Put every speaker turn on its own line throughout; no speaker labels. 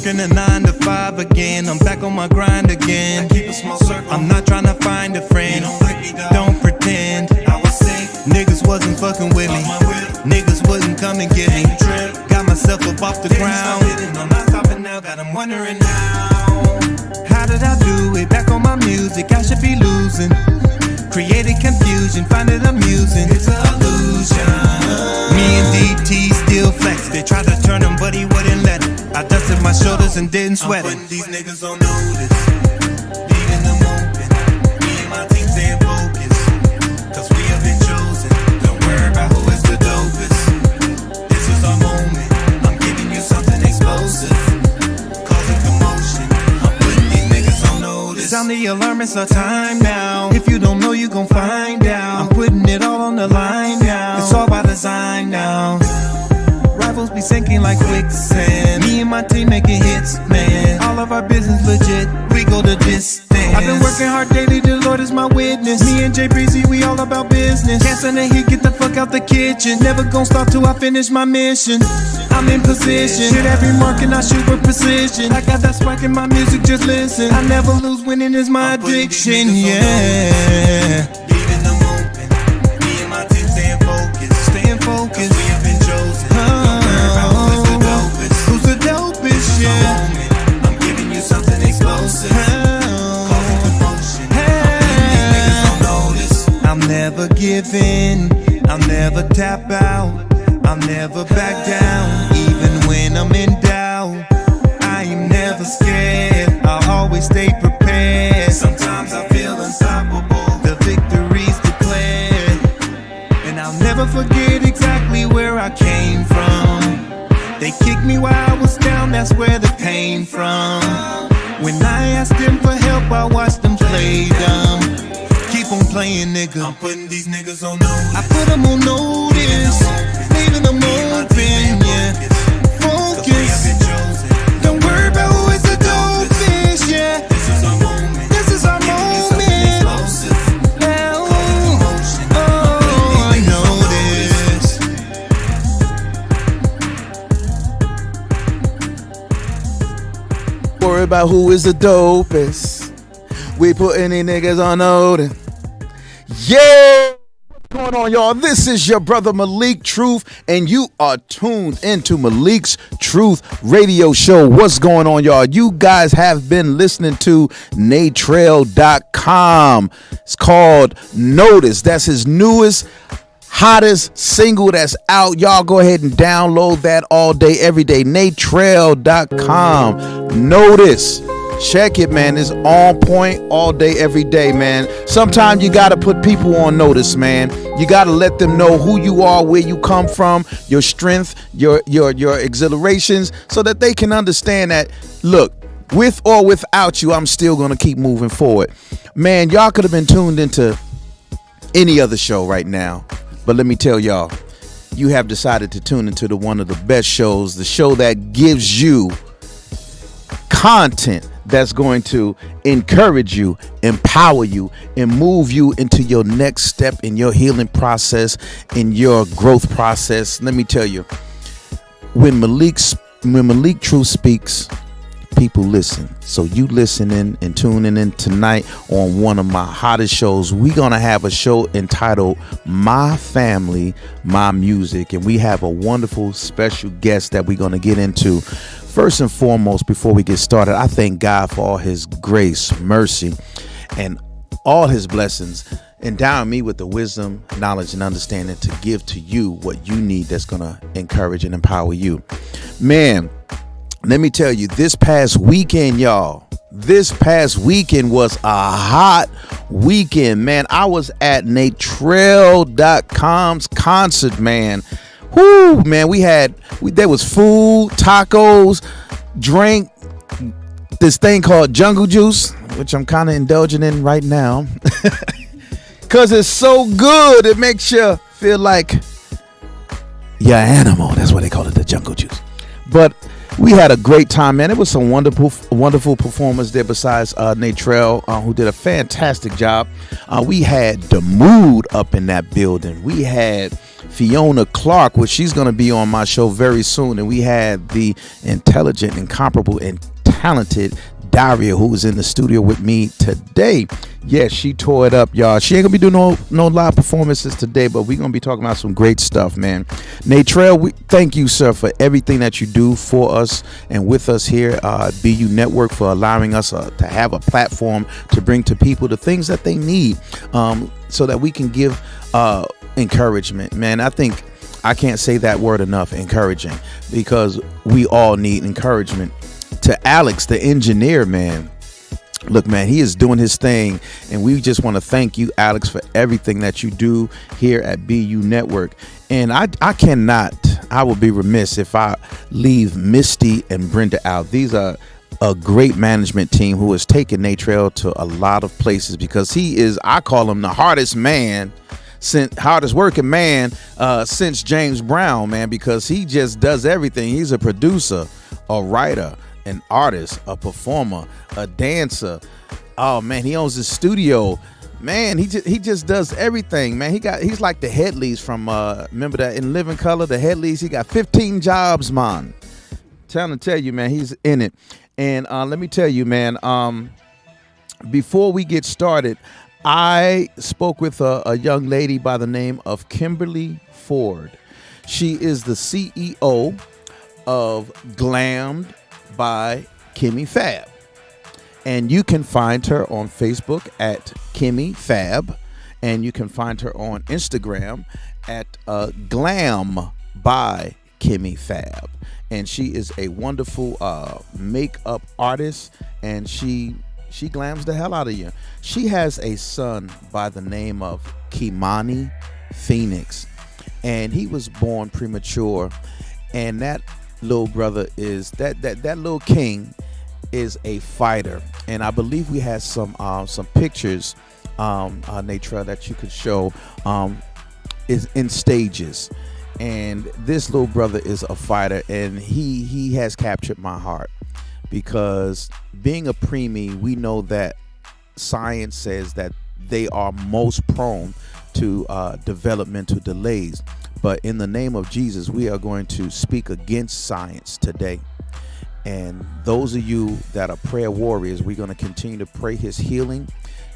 Working a 9 to 5 again, I'm back on my grind again.
I keep a small circle.
I'm not trying to find a friend,
You don't like me, dog.
don't pretend.
I was sick.
Niggas wasn't fucking with me,
Off my whip.
niggas wouldn't come and get me.
Ain't trip.
Got myself up off the ground.
I'm not stopping now, got 'em wondering now.
How did I do it? Back on my music, I should be losing. Created confusion, find it amusing.
It's an illusion.
Me and DT still flex. They tried to turn him, but he wouldn't let it. I dusted my shoulders and didn't
I'm
sweat
putting
it.
these niggas on notice, leaving them open. Me and my team staying focused, cause we have been chosen. Don't worry about who is the dopest. This is our moment. I'm giving you something explosive, causing commotion. I'm putting these niggas on notice.
Sound the alarm, it's our time now. If you don't know, you gon' find out. I'm putting it all on the line now. It's all by design now. Rivals be sinking like quicksand. Me and my team making hits, man. All of our business legit, we go the distance. I've been working hard daily, the Lord is my witness. Me and Jay Breezy, we all about business. Can't stand the heat, get the fuck out the kitchen. Never gon' stop till I finish my mission. I'm in position, hit every mark and I shoot with precision. I got that spark in my music, just listen. I never lose, winning is my addiction, yeah.
Leaving them open. Me and my team staying focused,
Staying focused.
we have been chosen. Don't worry about who is the dopest.
Who's the dopest, yeah?
Moment. I'm giving you something explosive, causing commotion. I'm putting these niggas on notice.
I'll never give in, I'll never tap out, I'll never back down, even when I'm in doubt. I am never scared, I'll always stay prepared.
Sometimes I feel unstoppable.
The victory's declared, and I'll never forget exactly where I came from. They kicked me while I was down, that's where the pain from. When I asked them for help, I watched them play dumb. Keep on playing, nigga.
I'm putting these niggas on notice.
I put them on notice, leaving them open, yeah. Focus, don't worry about who is the dopest, yeah.
This is our moment.
This is our moment. Now, oh, I know this.
Worry about who is the dopest. We put any niggas on notice. Yeah! What's going on, y'all? This is your brother Malik Truth, and you are tuned into Malik's Truth Radio Show. What's going on, y'all? You guys have been listening to Natrail.com. It's called Notice. That's his newest, hottest single that's out. Y'all go ahead and download that all day, every day. Natrail.com. Notice. Check it, man. It's on point all day, every day, man. Sometimes you got to put people on notice, man. You got to let them know who you are, where you come from, your strength, your exhilarations, so that they can understand that, look, with or without you, I'm still going to keep moving forward. Man, y'all could have been tuned into any other show right now. But let me tell y'all, you have decided to tune into one of the best shows, the show that gives you content that's going to encourage you, empower you, and move you into your next step in your healing process, in your growth process. Let me tell you, when Malik Truth speaks, people listen. So you listening and tuning in tonight on one of my hottest shows. We're gonna have a show entitled My Family, My Music, and we have a wonderful special guest that we're gonna get into. First and foremost, before we get started, I thank God for all his grace, mercy, and all his blessings, endowing me with the wisdom, knowledge, and understanding to give to you what you need that's gonna encourage and empower you. Man, let me tell you, this past weekend, y'all, this past weekend was a hot weekend, man. I was at Natrail.com's concert, man. Whoo, man, there was food, tacos, drink, this thing called jungle juice, which I'm kind of indulging in right now. Because it's so good, it makes you feel like you're an animal. That's why they call it the jungle juice. But we had a great time, man. It was some wonderful performers there besides Natrail, who did a fantastic job. We had the mood up in that building. We had Fiona Clark, which she's going to be on my show very soon. And we had the intelligent, incomparable, and talented Daria, who is in the studio with me today. Yes, she tore it up, y'all. She ain't gonna be doing no live performances today, but we're gonna be talking about some great stuff, man. Natrell, we thank you, sir, for everything that you do for us and with us here at BU Network, for allowing us to have a platform to bring to people the things that they need, so that we can give encouragement, man. I think I can't say that word enough, encouraging, because we all need encouragement. To Alex, the engineer, man, look, man, he is doing his thing, and we just want to thank you, Alex, for everything that you do here at BU Network. And I would be remiss if I leave Misty and Brenda out. These are a great management team who has taken Natrell to a lot of places, because he is, I call him the hardest working man since James Brown, man, because he just does everything. He's a producer, a writer, an artist, a performer, a dancer. Oh man, he owns his studio. Man, he just does everything, man. He's like the Headleys from remember that in Living Color, the Headleys. He got 15 jobs, man. Tell you, man, he's in it. And let me tell you, man, before we get started, I spoke with a young lady by the name of Kimberly Ford. She is the CEO of Glammed by Kimmy Fab. And you can find her on Facebook at Kimmy Fab. And you can find her on Instagram at Glam by Kimmy Fab. And she is a wonderful makeup artist, and she glams the hell out of you. She has a son by the name of Kimani Phoenix, and he was born premature. And that little brother is that little king is a fighter. And I believe we had some pictures, Natrell, that you could show, is in stages. And this little brother is a fighter, and he has captured my heart, because being a preemie, we know that science says that they are most prone to developmental delays. But in the name of Jesus, we are going to speak against science today. And those of you that are prayer warriors, we're going to continue to pray his healing.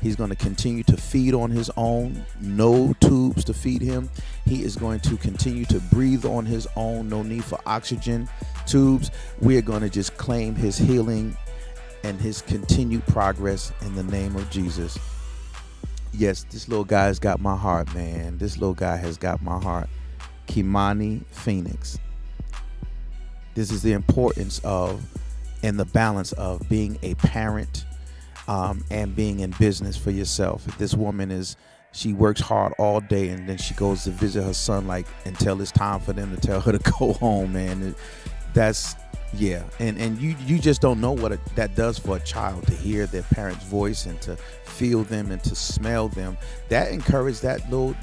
He's going to continue to feed on his own, no tubes to feed him. He is going to continue to breathe on his own, no need for oxygen tubes. We are going to just claim his healing and his continued progress in the name of Jesus. Yes, this little guy has got my heart, man. This little guy has got my heart. Kimani Phoenix. This is the importance of and the balance of being a parent and being in business for yourself. This woman she works hard all day, and then she goes to visit her son until it's time for them to tell her to go home, man. And you just don't know what that does for a child, to hear their parents' voice and to feel them and to smell them. That encourages that little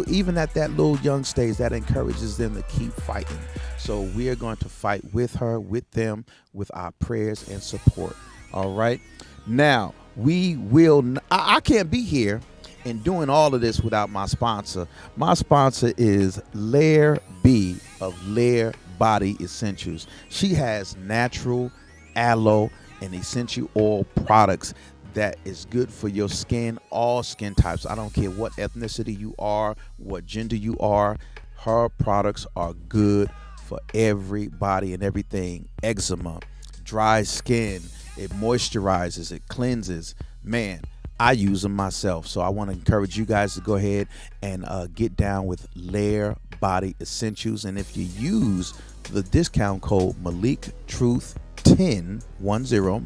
even at that little young stage, that encourages them to keep fighting. So we are going to fight with her, with them, with our prayers and support. All right. Now I can't be here and doing all of this without my sponsor. My sponsor is Lair B of Lair Body Essentials. She has natural aloe and essential oil products that is good for your skin, all skin types. I don't care what ethnicity you are, what gender you are. Her products are good for everybody and everything. Eczema, dry skin, it moisturizes, it cleanses. Man, I use them myself. So I want to encourage you guys to go ahead and get down with Lair Body Essentials. And if you use the discount code Malik Truth 1010,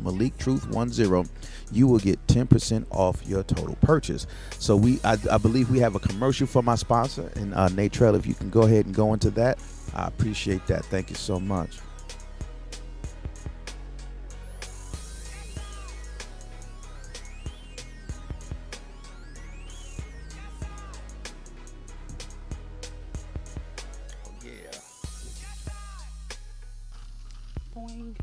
Malik Truth 10, you will get 10% off your total purchase. So I believe we have a commercial for my sponsor, and Natrell, if you can go ahead and go into that, I appreciate that. Thank you so much.
Boing.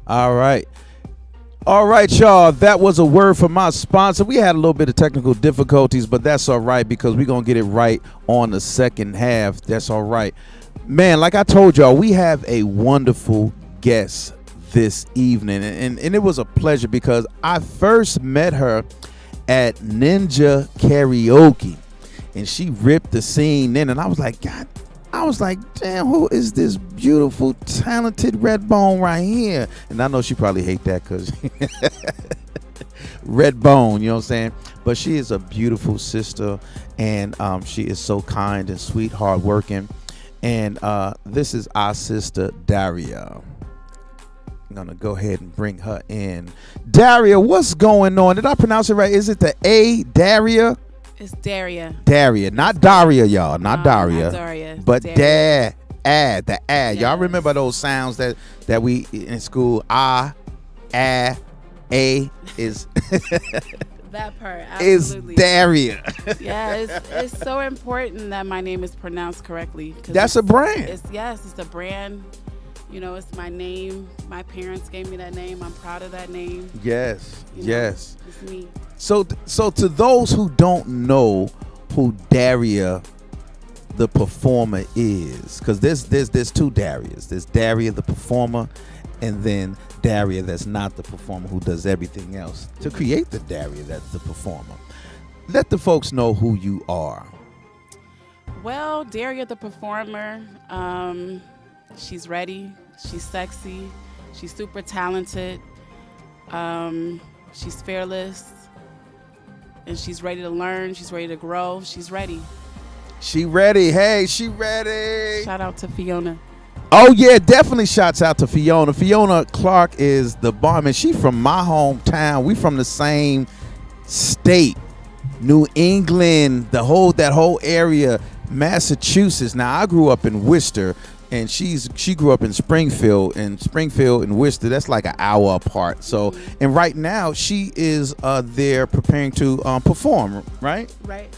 All right. All right, y'all. That was a word from my sponsor. We had a little bit of technical difficulties, but that's all right because we're going to get it right on the second half. That's all right. Man, like I told y'all, we have a wonderful guest this evening. And it was a pleasure because I first met her at Ninja Karaoke. And she ripped the scene in. And I was like, God, damn, who is this beautiful, talented red bone right here? And I know she probably hate that because red bone, you know what I'm saying? But she is a beautiful sister, and she is so kind and sweet, hardworking. And this is our sister, Daria. I'm going to go ahead and bring her in. Daria, what's going on? Did I pronounce it right? Is it the A, Daria?
It's Daria.
Daria, not Daria, y'all. Not Daria.
Not Daria.
But
Daria.
the
Yes.
Y'all remember those sounds that we in school? A is
That part.
is
Absolutely.
Daria.
Yeah, it's so important that my name is pronounced correctly. 'Cause
That's a brand.
It's a brand. You know, it's my name. My parents gave me that name. I'm proud of that name.
Yes.
You know,
Yes.
It's me.
So to those who don't know who Daria the performer is, because there's two Darias. There's Daria the performer, and then Daria that's not the performer, who does everything else to create the Daria that's the performer. Let the folks know who you are.
Well, Daria the performer, she's ready. She's sexy. She's super talented. She's fearless. And she's ready to learn. She's ready to grow. She's ready.
She ready. Hey, she ready.
Shout out to Fiona.
Oh yeah, definitely shouts out to Fiona. Fiona Clark is the bomb, and she from my hometown. We from the same state, New England, that whole area, Massachusetts. Now I grew up in Worcester, and she grew up in Springfield, and Worcester, that's like an hour apart. So, and right now she is there preparing to perform, right?
Right.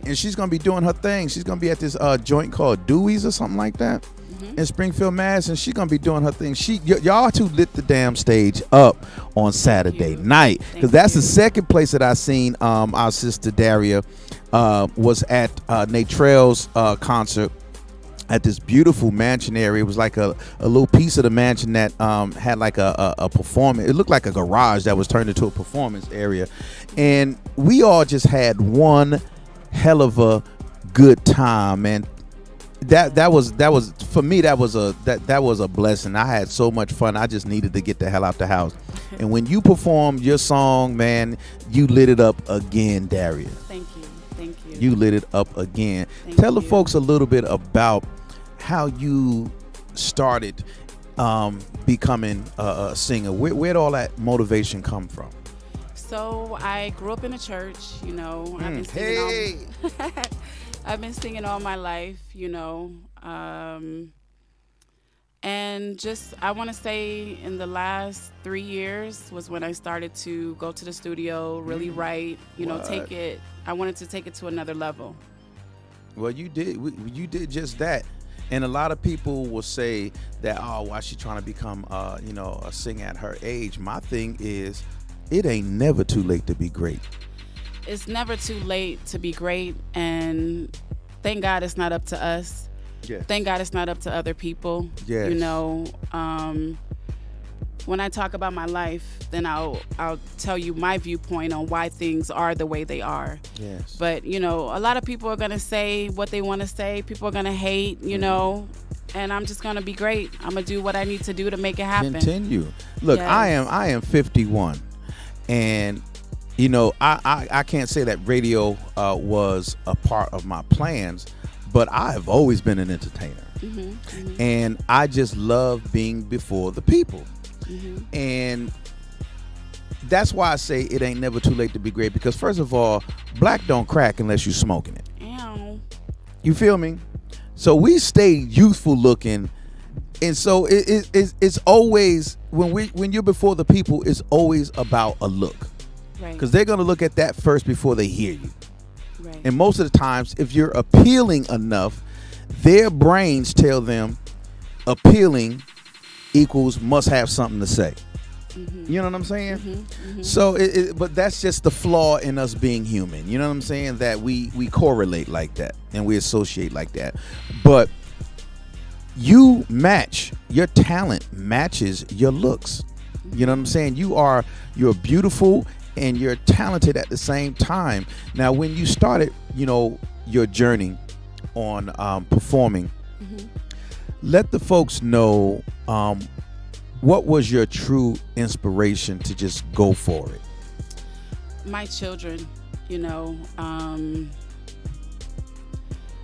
And she's gonna be doing her thing. She's gonna be at this joint called Dewey's or something like that in Springfield, Mass. And she's gonna be doing her thing. Y'all two lit the damn stage up on Saturday night, because that's the second place that I seen our sister Daria was at Nate Trail's concert at this beautiful mansion area. It was like a little piece of the mansion that had like a performance. It looked like a garage that was turned into a performance area, and we all just had one hell of a good time, man. That was for me. That was a blessing. I had so much fun. I just needed to get the hell out the house. And when you performed your song, man, you lit it up again, Daria.
Thank you.
You lit it up again.
Thank
Tell the
you.
folks a little bit about how you started becoming a singer. Where'd all that motivation come from?
So I grew up in a church, you know. I've been singing I've been singing all my life, you know. And just, I want to say in the last 3 years was when I started to go to the studio, really write, you know, I wanted to take it to another level.
Well, you did just that. And a lot of people will say that, oh, why she trying to become, a singer at her age? My thing is, it ain't never too late to be great.
It's never too late to be great, and thank God it's not up to us.
Yes.
Thank God it's not up to other people.
Yes.
You know, when I talk about my life, then I'll tell you my viewpoint on why things are the way they are.
Yes.
But, you know, a lot of people are going to say what they want to say. People are going to hate, you know, and I'm just going to be great. I'm going to do what I need to do to make it happen.
Continue. Look,
Yes.
I am 51. And, you know, I can't say that radio was a part of my plans, but I have always been an entertainer. And I just love being before the people. And that's why I say it ain't never too late to be great, because first of all, black don't crack unless you smoking it.
Ow.
You feel me? So we stay youthful looking. And so it's always, when you're before the people, it's always about a look.
Right.
Because they're going to look at that first before they hear you.
Right.
And most of the times, if you're appealing enough, their brains tell them appealing equals must have something to say. You know what I'm saying? So, but that's just the flaw in us being human. You know what I'm saying? That we correlate like that and we associate like that. But your talent matches your looks. You know what I'm saying? You're beautiful and you're talented at the same time. Now, when you started, your journey on performing, let the folks know what was your true inspiration to just go for it?
My children,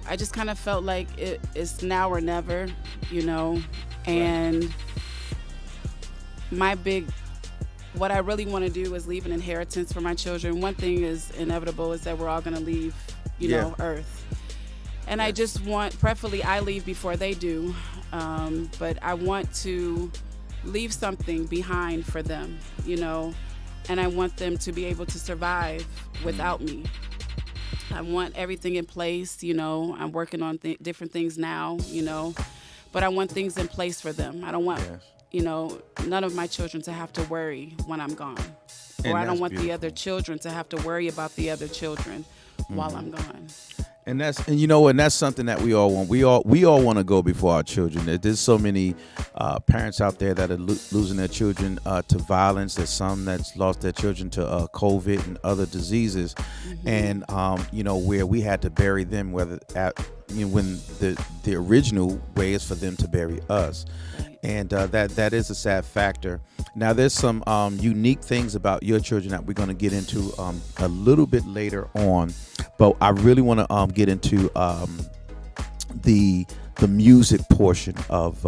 I just kind of felt like it's now or never, and what I really want to do is leave an inheritance for my children. One thing is inevitable is that we're all going to leave, Earth. And I just want, preferably I leave before they do, but I want to leave something behind for them, and I want them to be able to survive without me. I want everything in place, I'm working on different things now, but I want things in place for them. I don't want, none of my children to have to worry when I'm gone. Or I don't want the other children to have to worry about the other children while I'm gone.
And that's something that we all want. We all want to go before our children. There's so many parents out there that are losing their children to violence. There's some that's lost their children to COVID and other diseases, and where we had to bury them. When the original way is for them to bury us, and that is a sad factor. Now, there's some unique things about your children that we're going to get into a little bit later on. But I really want to get into the music portion of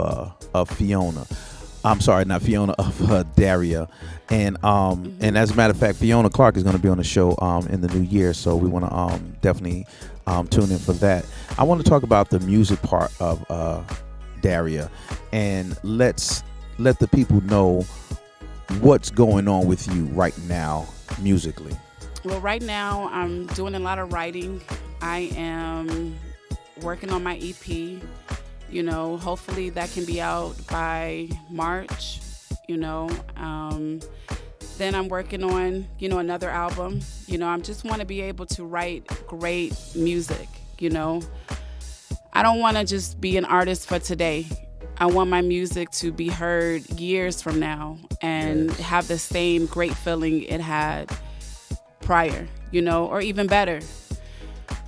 Fiona. I'm sorry, not Fiona, of Daria. And as a matter of fact, Fiona Clark is going to be on the show in the new year, so we want to definitely tune in for that. I want to talk about the music part of Daria, and let the people know what's going on with you right now musically.
Well, right now I'm doing a lot of writing. I am working on my EP. Hopefully that can be out by March. Then I'm working on, another album. I just want to be able to write great music. I don't want to just be an artist for today. I want my music to be heard years from now and have the same great feeling it had prior, or even better.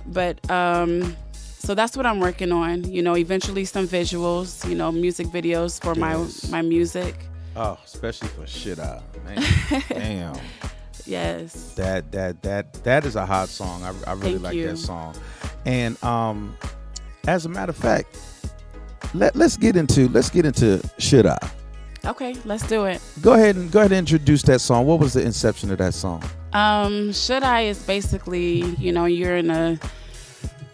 But so that's what I'm working on. Eventually some visuals, music videos for my music.
Oh, especially for Shit Out, man. Damn.
Yes.
That is a hot song. I really like that song. And as a matter of fact, let's get into Should I?
Okay, let's do it.
Go ahead and introduce that song. What was the inception of that song?
Should I is basically, you're in a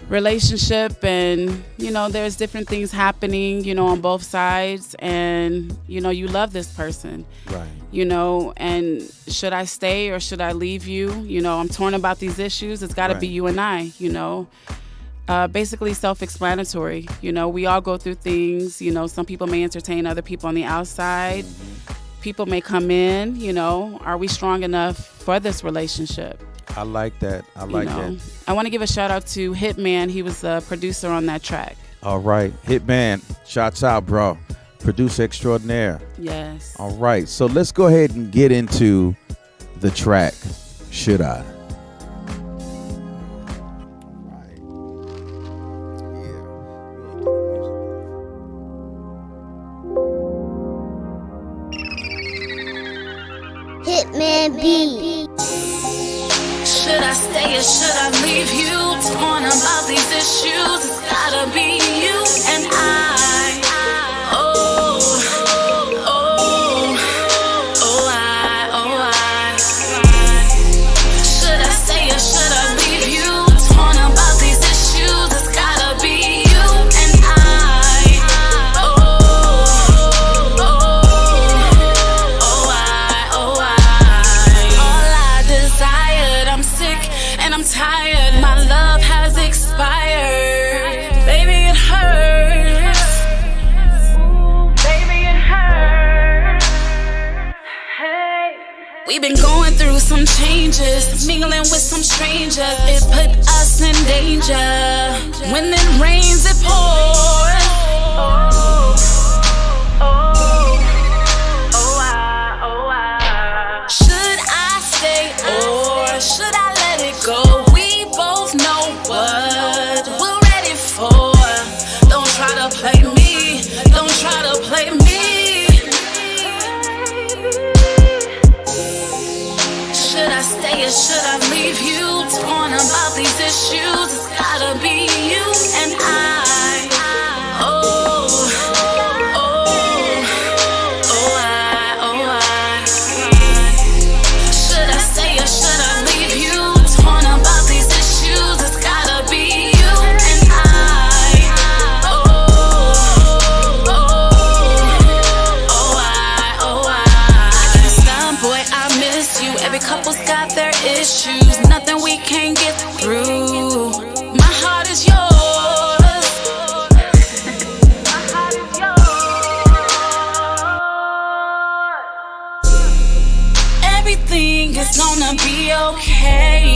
relationship and, there's different things happening, on both sides, and, you love this person.
Right.
And should I stay or should I leave you? I'm torn about these issues. It's got to be you and I, basically self-explanatory. We all go through things. Some people may entertain other people on the outside. People may come in. Are we strong enough for this relationship?
I like that. I
want to give a shout out to Hitman. He was a producer on that track.
All right, Hitman, shouts out, bro. Producer extraordinaire.
Yes.
All right, so let's go ahead and get into the track. Should I?
Hitman B.
Should I stay or should I leave you? Torn about these issues. It's gotta be you and I. Should I stay or should I leave you? Torn about these issues. It's gotta be you and I. All I desired, I'm sick and I'm tired. My love has expired. Baby, it hurts. Baby, it hurts. changes. Mingling with some strangers, it put us in danger. When it rains, it pours. Should I stay or should I let it go? We both know what we're ready for. Don't try to play me. Don't try to play me. Should I stay or should I leave you? Torn about these issues. It's gotta be you and I. Should I stay or should I leave you? Torn about these issues. It's gotta be you and I. I can't stop, boy, I miss you. Every couple's got their issues. Nothing we can't get through. My heart is yours. Everything is gonna be okay.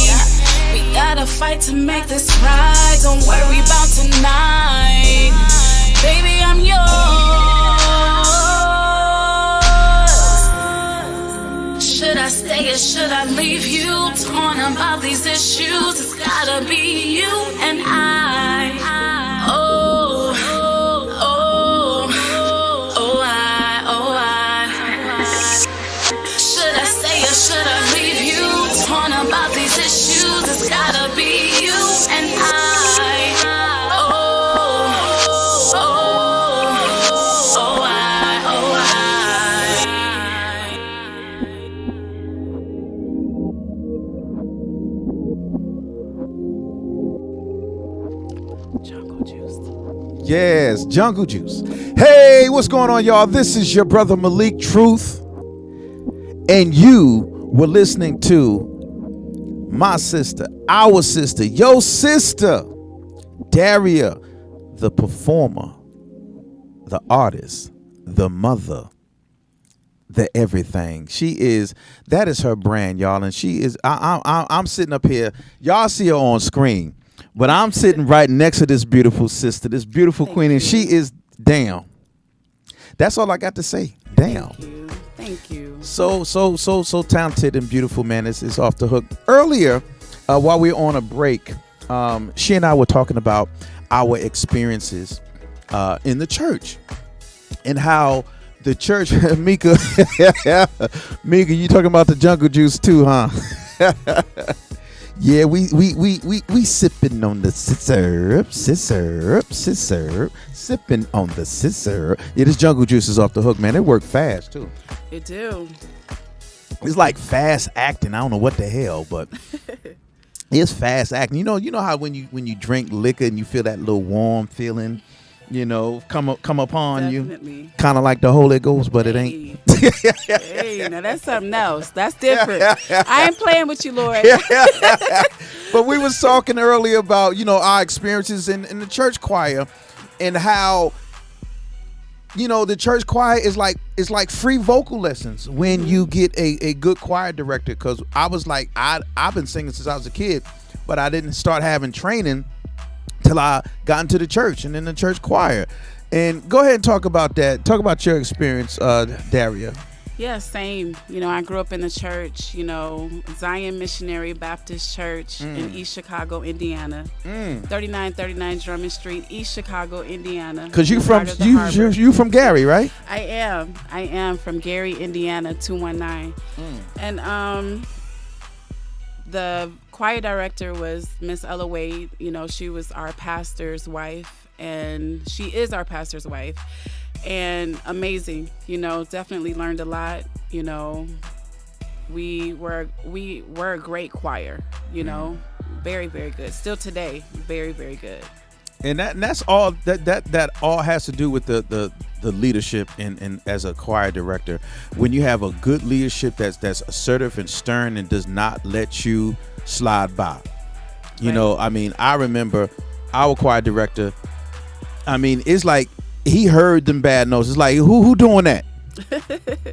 We gotta fight to make this right. Don't worry about tonight. Baby, I'm yours. Should I stay or should I leave you? Torn about these issues. It's gotta be you and I. Should I stay or should I leave you? Torn about these issues. It's gotta be you and I.
Jungle juice.
Yes, Jungle Juice. Hey, what's going on, y'all? This is your brother Malik Truth, and you were listening to my sister, our sister, your sister, Daria, the performer, the artist, the mother, the everything. That is her brand, y'all, and she is. I'm sitting up here. Y'all see her on screen, but I'm sitting right next to this beautiful sister, this beautiful queen, and she is damn. That's all I got to say. Damn.
Thank you.
So talented and beautiful, man. It's off the hook. Earlier, while we were on a break, she and I were talking about our experiences in the church and how the church, Mika, you talking about the Jungle Juice too, huh? Yeah, we sipping on the syrup, sipping on the syrup. Yeah, this Jungle Juice is off the hook, man. It worked fast too.
It do.
It's like fast acting. I don't know what the hell, but it's fast acting. You know how when you drink liquor and you feel that little warm feeling, come upon
Definitely.
you, kind of like the Holy Ghost, but it ain't.
Hey, now that's something else. That's different. I ain't playing with you, Lord.
But we was talking earlier about our experiences in the church choir and how the church choir is like free vocal lessons when you get a good choir director. Because I was like, I've been singing since I was a kid, but I didn't start having training till I got into the church and in the church choir. And go ahead and talk about that. Talk about your experience, Daria.
Yeah, same. I grew up in the church, Zion Missionary Baptist Church in East Chicago, Indiana. 3939 Drummond Street, East Chicago, Indiana.
Because you from Gary, right?
I am from Gary, Indiana, 219. And the choir director was Miss Ella Wade. She was our pastor's wife, and she is our pastor's wife. And amazing, definitely learned a lot. We were a great choir, very, very good. Still today, very, very good.
And that's all that all has to do with the leadership and as a choir director. When you have a good leadership that's assertive and stern and does not let you slide by. I remember our choir director. It's like he heard them bad notes. It's like, who doing that?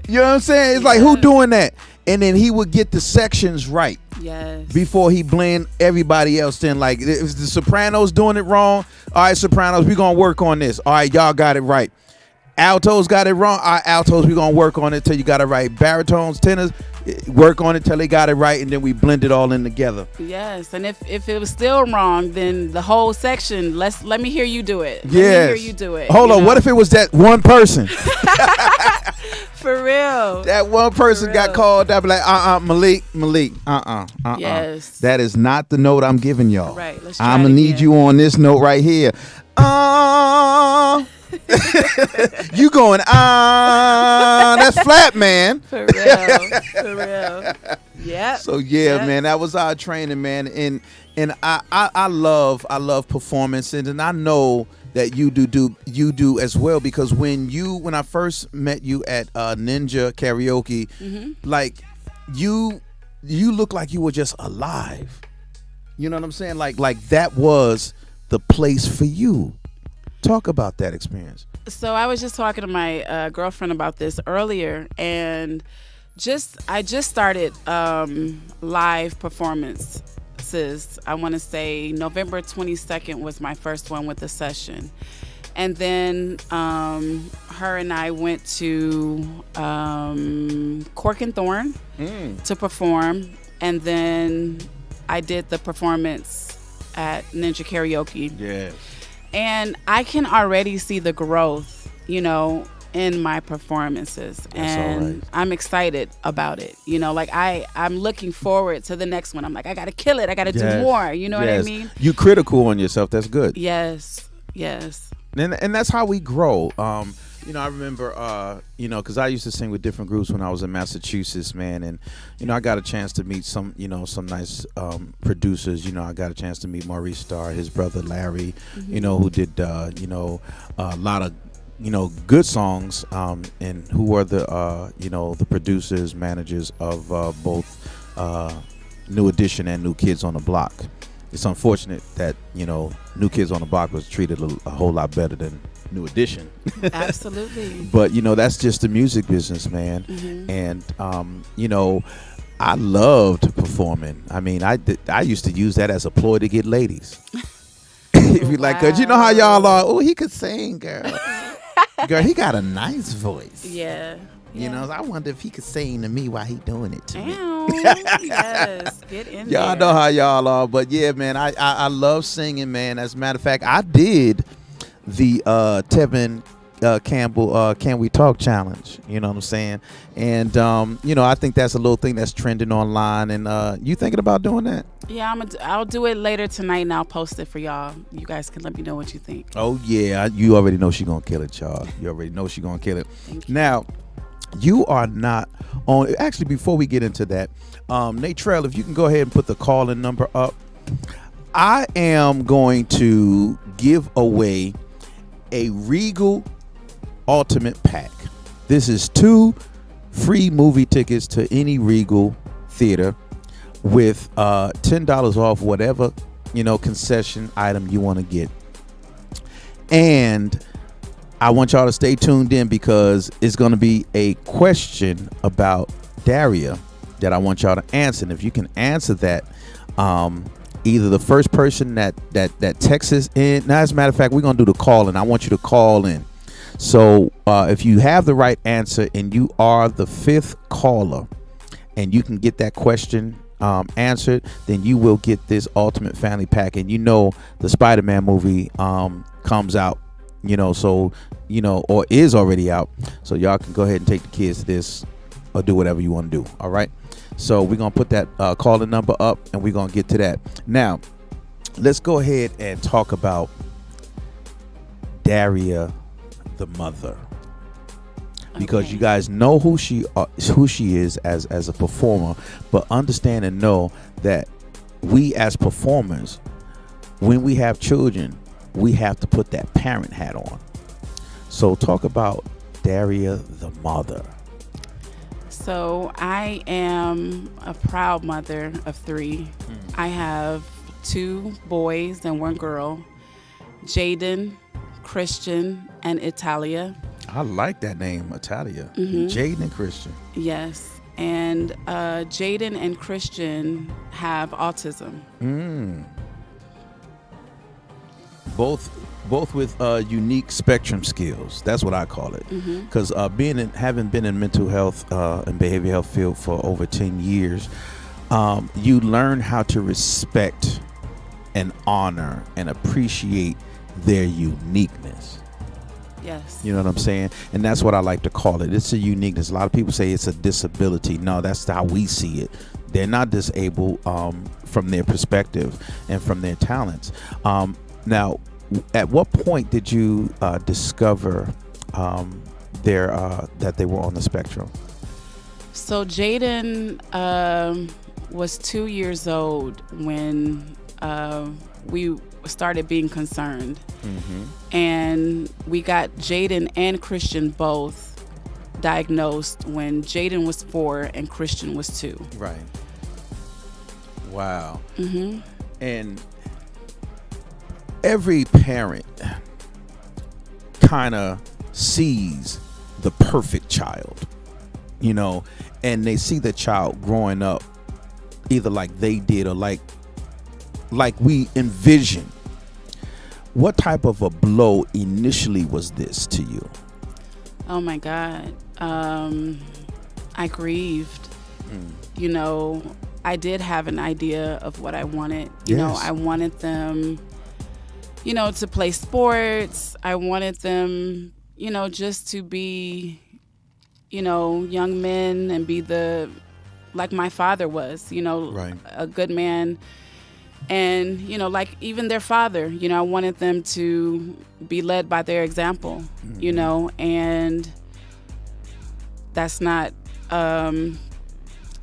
You know what I'm saying? It's like, who doing that? And then he would get the sections right.
Yes.
Before he blend everybody else in. Like, if the Sopranos doing it wrong, all right, Sopranos, we gonna work on this. All right, y'all got it right. Altos got it wrong. All right, altos, we gonna work on it till you got it right. Baritones, tenors, work on it till they got it right, and then we blend it all in together.
Yes, and if it was still wrong, then the whole section, let me hear you do it. Let me
Yes.
hear you do it.
Hold
you
on,
know?
what if it was that one person?
For real.
That one person got called up like, Malik,
Yes.
That is not the note I'm giving y'all.
Right, let's try
I'm
it
gonna need
again.
you on this note right here. You going, that's flat, man.
For real. For real. Yeah.
So yeah,
Yep.
man, that was our training, man. And I love performance, and I know that you do as well, because when I first met you at Ninja Karaoke, like you look like you were just alive. You know what I'm saying? Like that was the place for you. Talk about that experience.
So I was just talking to my girlfriend about this earlier, and I just started live performances. I want to say November 22nd was my first one with the session. And then her and I went to Cork and Thorn to perform. And then I did the performance at Ninja Karaoke.
Yeah.
And I can already see the growth, in my performances. And
all right.
I'm excited about it. Like I'm looking forward to the next one. I'm like, I got to kill it. I got to do more. You know what I mean?
You critical on yourself. That's good.
Yes. Yes.
And that's how we grow. I remember, because I used to sing with different groups when I was in Massachusetts, man. And, I got a chance to meet some nice producers. I got a chance to meet Maurice Starr, his brother Larry, who did, a lot of, good songs, and who were the producers, managers of both New Edition and New Kids on the Block. It's unfortunate that, New Kids on the Block was treated a whole lot better than New Edition.
Absolutely.
But that's just the music business, man. And I loved performing. I mean, I used to use that as a ploy to get ladies. If you like, cause you know how y'all are. Oh, he could sing, girl. Girl, he got a nice voice.
Yeah.
I wonder if he could sing to me while he doing it to me.
Yes, get in there.
Y'all know how y'all are. But yeah, man, I love singing, man. As a matter of fact, I did the Tevin Campbell Can We Talk challenge. You know what I'm saying? And I think that's a little thing that's trending online. And you thinking about doing that?
Yeah, I'll do it later tonight, and I'll post it for y'all. You guys can let me know what you think.
Oh yeah, you already know she gonna kill it, y'all. You already know she gonna kill it.
Thank you.
Now, you are not on. Actually, before we get into that, Natrell, if you can go ahead and put the call-in number up. I am going to give away a Regal Ultimate Pack. This is 2 free movie tickets to any Regal theater with $10 off whatever concession item you want to get. And I want y'all to stay tuned in, because it's going to be a question about Daria that I want y'all to answer. And if you can answer that, either the first person that texts us in. Now, as a matter of fact, we're going to do the call, and I want you to call in. So if you have the right answer and you are the 5th caller and you can get that question answered, then you will get this Ultimate Family Pack. And the Spider-Man movie comes out, or is already out. So y'all can go ahead and take the kids to this or do whatever you want to do. All right. So we're going to put that call-in number up, and we're going to get to that. Now, let's go ahead and talk about Daria, the mother. Because you guys know who she is as a performer, but understand and know that we as performers, when we have children, we have to put that parent hat on. So talk about Daria, the mother.
So I am a proud mother of 3. I have 2 boys and 1 girl, Jaden, Christian, and Italia.
I like that name, Italia. Jaden and Christian.
Yes. And Jaden and Christian have autism.
Both with unique spectrum skills. That's what I call it. Because having been in mental health and behavioral health field for over 10 years, you learn how to respect and honor and appreciate their uniqueness.
Yes.
You know what I'm saying? And that's what I like to call it. It's a uniqueness. A lot of people say it's a disability. No, that's how we see it. They're not disabled from their perspective and from their talents. Now, at what point did you discover that they were on the spectrum?
So Jaden was 2 years old when we started being concerned. And we got Jaden and Christian both diagnosed when Jaden was 4 and Christian was 2.
Right. Wow. And every parent kind of sees the perfect child, you know, and they see the child growing up either like they did or like we envision. What type of a blow initially was this to you?
Oh my God. I grieved. You know, I did have an idea of what I wanted. You know, I wanted them, you know, to play sports. I wanted them, you know, just to be, you know, young men and be like my father was, you know, a good man. And, you know, like even their father, you know, I wanted them to be led by their example, you know, and that's not, I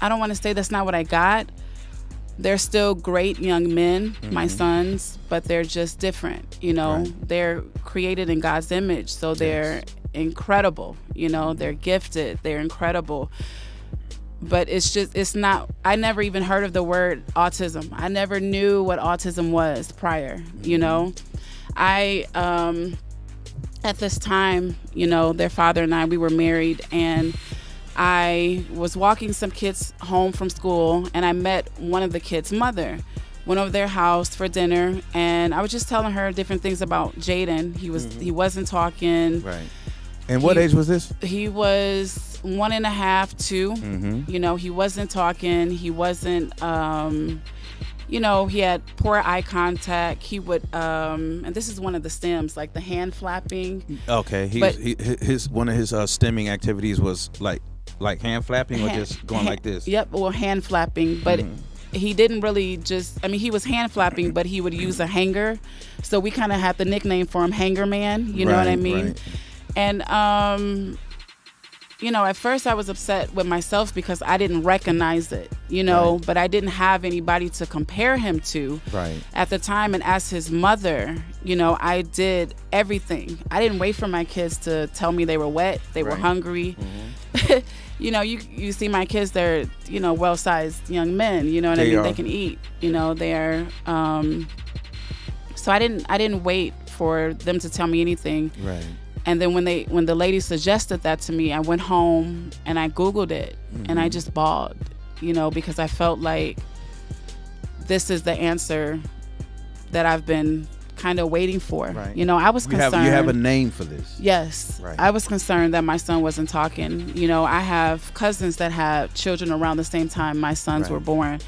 don't want to say that's not what I got. They're still great young men, my sons, but they're just different, you know. They're created in God's image, so they're incredible, you know, they're gifted, they're incredible. But it's not, I never even heard of the word autism. I never knew what autism was prior, you know. I, at this time, you know, their father and I, we were married, and I was walking some kids home from school, and I met one of the kids' mother. Went over their house for dinner, and I was just telling her different things about Jaden. He wasn't talking.
Right. And what age was this?
He was 1.5, 2. You know, he wasn't talking. He wasn't, you know, he had poor eye contact. He would, and this is one of the stems, like the hand flapping.
Okay. One of his stemming activities was like hand flapping or just going like this?
Yep, well, hand flapping, but he didn't really he was hand flapping, but he would use a hanger. So we kind of had the nickname for him, Hanger Man, you know what I mean? Right. And, you know, at first I was upset with myself because I didn't recognize it, you know, but I didn't have anybody to compare him to at the time. And as his mother, you know, I did everything. I didn't wait for my kids to tell me they were wet, they were hungry. You know, you see my kids, they're, you know, well-sized young men, you know what I mean? They can eat, you know, they're, so I didn't wait for them to tell me anything. Right. And then when the lady suggested that to me, I went home and I Googled it, and I just bawled, you know, because I felt like this is the answer that I've been kind of waiting for. Right. You know, I was concerned.
You have a name for this.
Yes. Right. I was concerned that my son wasn't talking. You know, I have cousins that have children around the same time my sons were born.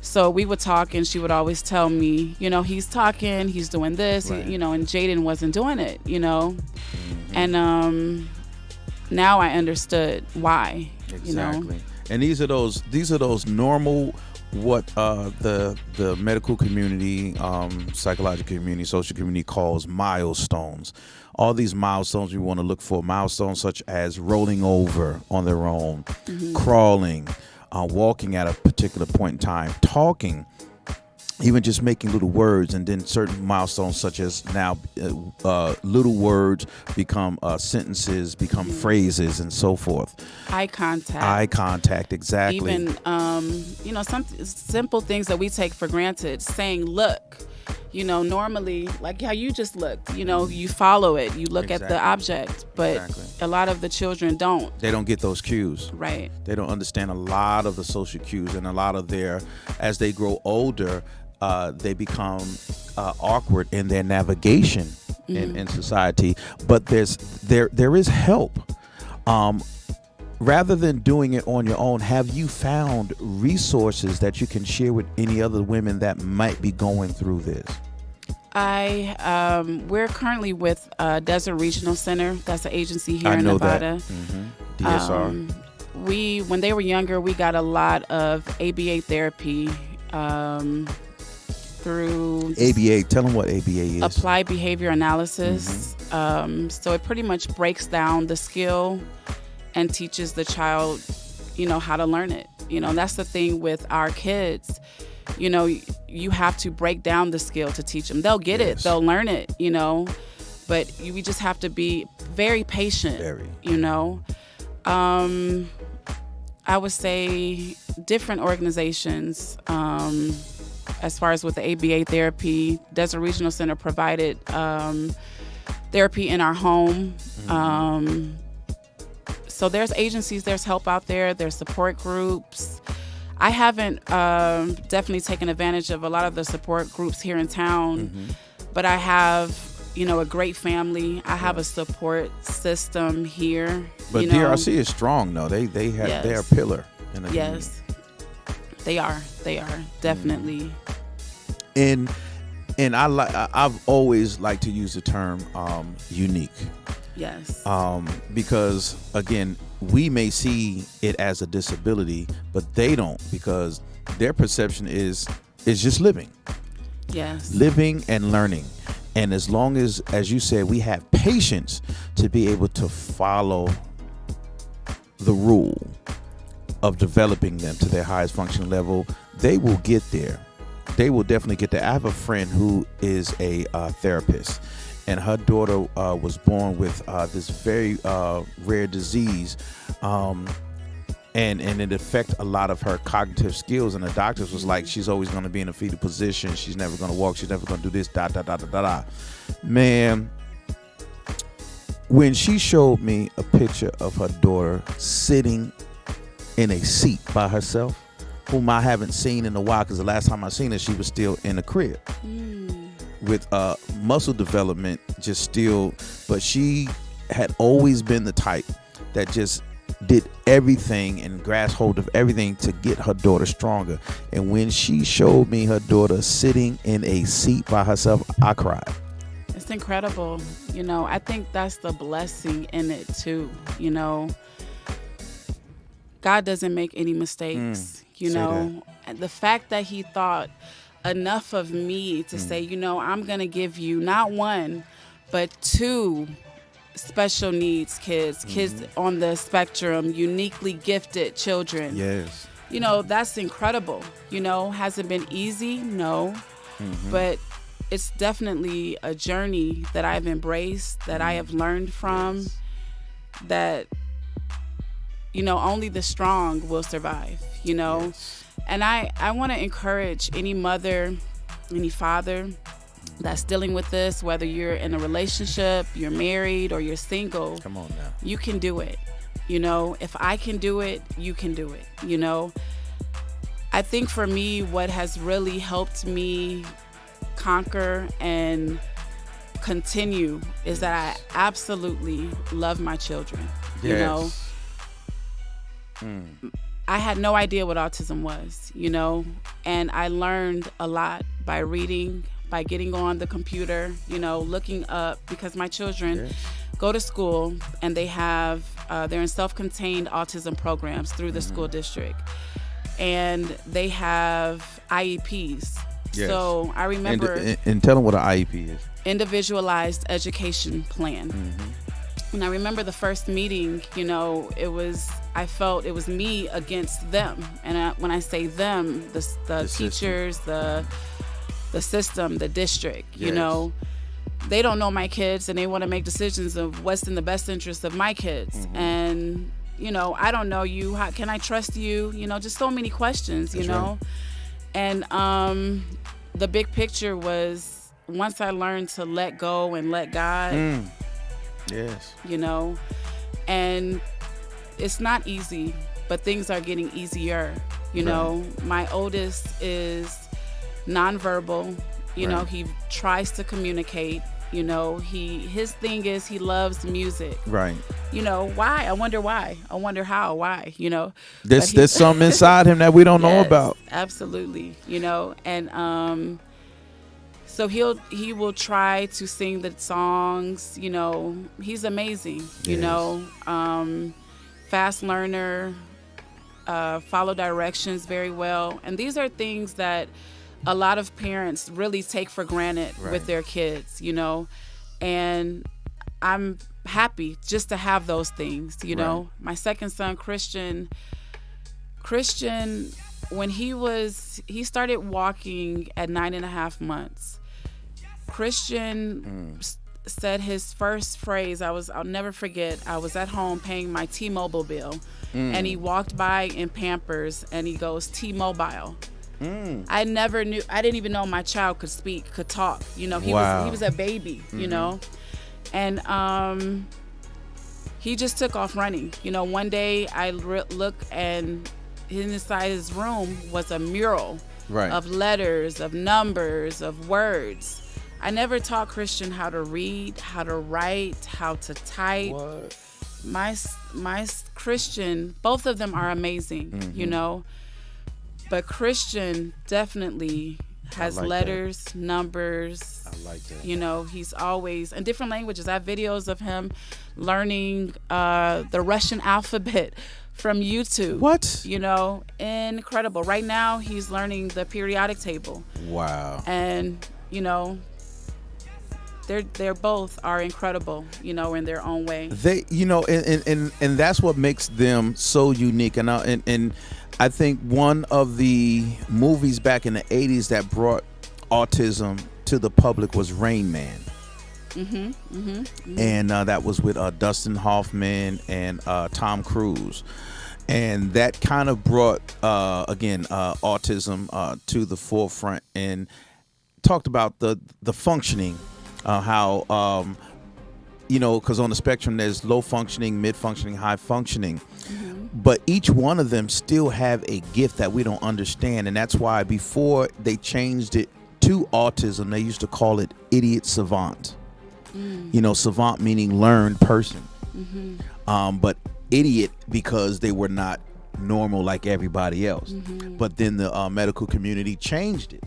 So we would talk, and she would always tell me, you know, he's talking, he's doing this, you know, and Jaden wasn't doing it, you know. And now I understood why.
Exactly.
You know?
And these are those normal, what the medical community, psychological community, social community calls milestones. All these milestones we want to look for, milestones such as rolling over on their own, crawling, walking at a particular point in time, talking, even just making little words, and then certain milestones such as now little words become sentences, become phrases, and so forth.
Eye contact,
exactly.
Even you know, some simple things that we take for granted, saying look, Normally, like how you just looked, you follow it, you look at the
Exactly.
object, but
Exactly.
a lot of the children don't.
They don't get those cues.
Right.
They don't understand a lot of the social cues, and a lot of as they grow older, they become awkward in their navigation in society. But there is help. Rather than doing it on your own, have you found resources that you can share with any other women that might be going through this?
We're currently with Desert Regional Center. That's an agency here
I
in
know
Nevada.
that. DSR.
When they were younger, we got a lot of ABA therapy through
ABA. Tell them what ABA is.
applied behavior analysis. So it pretty much breaks down the skill and teaches the child, how to learn it. And that's the thing with our kids. You have to break down the skill to teach them. They'll get it. They'll learn it, but we just have to be very patient, I would say different organizations, as far as with the ABA therapy, Desert Regional Center provided therapy in our home. So there's agencies, there's help out there, there's support groups. I haven't definitely taken advantage of a lot of the support groups here in town, but I have, a great family. I have a support system here.
But DRC is strong, though. They're a pillar in the community.
Yes, they are definitely.
And I've always liked to use the term unique.
Yes.
Because again, we may see it as a disability, but they don't, because their perception is just living.
Yes.
Living and learning. And as long as you said, we have patience to be able to follow the rule of developing them to their highest functioning level, they will get there. They will definitely get there. I have a friend who is a therapist, and her daughter was born with this very rare disease, and it affected a lot of her cognitive skills. And the doctors was like, she's always going to be in a fetal position. She's never going to walk. She's never going to do this. Da da da da da da. Man, when she showed me a picture of her daughter sitting in a seat by herself, whom I haven't seen in a while, because the last time I seen her, she was still in the crib with muscle development just still, but she had always been the type that just did everything and grasped hold of everything to get her daughter stronger. And when she showed me her daughter sitting in a seat by herself, I cried.
It's incredible. I think that's the blessing in it too. God doesn't make any mistakes. And the fact that he thought enough of me to say, I'm going to give you not one, but two special needs kids on the spectrum, uniquely gifted children.
Yes.
That's incredible. Has it been easy? No. But it's definitely a journey that I've embraced, that I have learned from, that, only the strong will survive, And I want to encourage any mother, any father that's dealing with this, whether you're in a relationship, you're married, or you're single.
Come on now.
You can do it. If I can do it, you can do it. I think for me, what has really helped me conquer and continue is that I absolutely love my children.
Yes.
I had no idea what autism was, and I learned a lot by reading, by getting on the computer, looking up, because my children go to school and they're in self-contained autism programs through the school district, and they have IEPs.
Yes.
So I remember
and tell them what an IEP is.
Individualized education plan. And I remember the first meeting, I felt it was me against them. And when I say them, the teachers, the system, the district, they don't know my kids, and they want to make decisions of what's in the best interest of my kids. And, I don't know you. How can I trust you? Just so many questions,
That's right.
And the big picture was once I learned to let go and let God,
Yes.
you know, and it's not easy, but things are getting easier. You know, my oldest is nonverbal. You know, he tries to communicate. You know, his thing is he loves music.
Right.
You know, why? I wonder why. I wonder how. Why? You know,
There's something inside him that we don't know
Yes,
about.
Absolutely. You know, and so he will try to sing the songs. You know, he's amazing. You
Yes.
know, fast learner, follow directions very well, and these are things that a lot of parents really take for granted with their kids. You know, and I'm happy just to have those things. You know, my second son, Christian, when he started walking at 9.5 months. Christian said his first phrase. I'll never forget. I was at home paying my T-Mobile bill, and he walked by in Pampers, and he goes, T-Mobile. I never knew. I didn't even know my child could talk. You know, he was a baby. You know, and he just took off running. You know, one day I look, and inside his room was a mural of letters, of numbers, of words. I never taught Christian how to read, how to write, how to type. What? My Christian, both of them are amazing, you know. But Christian definitely has letters, numbers.
I like that.
You know, he's always in different languages. I have videos of him learning the Russian alphabet from YouTube.
What?
You know, incredible. Right now, he's learning the periodic table.
Wow.
And, you know, they're both are incredible, you know, in their own way.
They, you know, and that's what makes them so unique. And I think one of the movies back in the 80s that brought autism to the public was Rain Man. And that was with Dustin Hoffman and Tom Cruise. And that kind of brought, autism to the forefront and talked about the functioning, how, you know, because on the spectrum there's low functioning, mid functioning, high functioning. But each one of them still have a gift that we don't understand. And that's why before they changed it to autism, they used to call it idiot savant. You know, savant meaning learned person. But idiot because they were not normal like everybody else. But then the medical community changed it,